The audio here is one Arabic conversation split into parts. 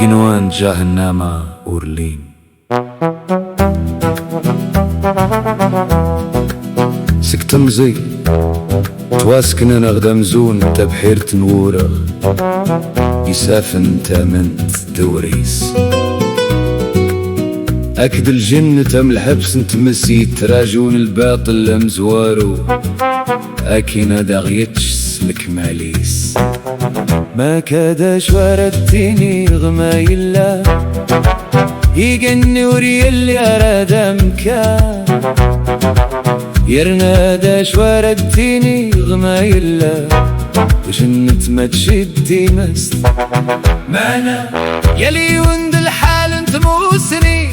يقنوان جهنم أورلين سكتم زي تواسكن نغدم زون تبحير تنورغ يسافن تامنت دوريس أكد الجن تم الحبس نتمسي تراجون الباطل لمزوارو أكينا داغيتش سلك ماليس ما كاداش وردتيني غمايلا يقني وري اللي أراد أمكان يرناداش وردتيني غمايلا وجنت ما تشدي مست معنا يلي وند الحال انت موسني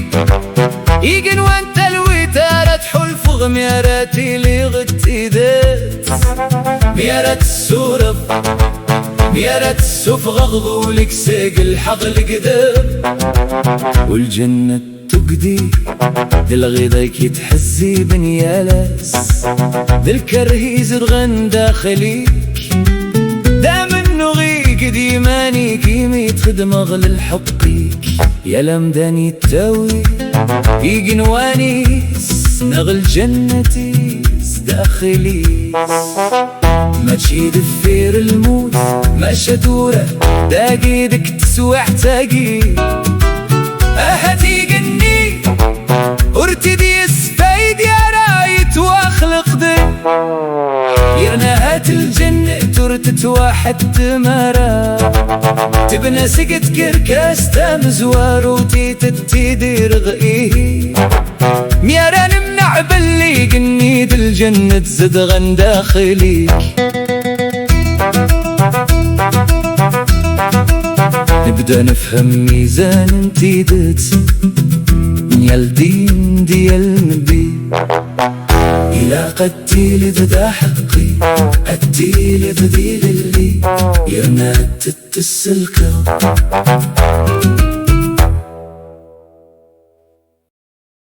يقن وانت الوتارة تحلف غمياراتي لي غتي ذات ميارات السورة ميارات السوف غغولك ساق الحق القدام والجنة تقدي دالغيضاك يتحزي بنيالاس دالكرهيز تغن داخليك دام انو غيك ديماني كيمي تخدم اغل الحقيك يا لمداني التاوي يقنوانيس نغل جنتيس داخليس ما تشي دفير الموت ما شدورة داقيدك تسوى احتاقي اهتي قني ارتدي السفايد يا رايت واخلق دي يرنهات الجنة ترتت واحد تمارا تبنى سقت كركاس تامزوار وتيتدير غئيه ميارا نمنع باللي قنيد الجنة تزد غن داخليك نبدأ نفهم ميزان انتيدت من الدين ديال النبي إلا قدي لدى حقي أدي لدي للي يرنات تتسلك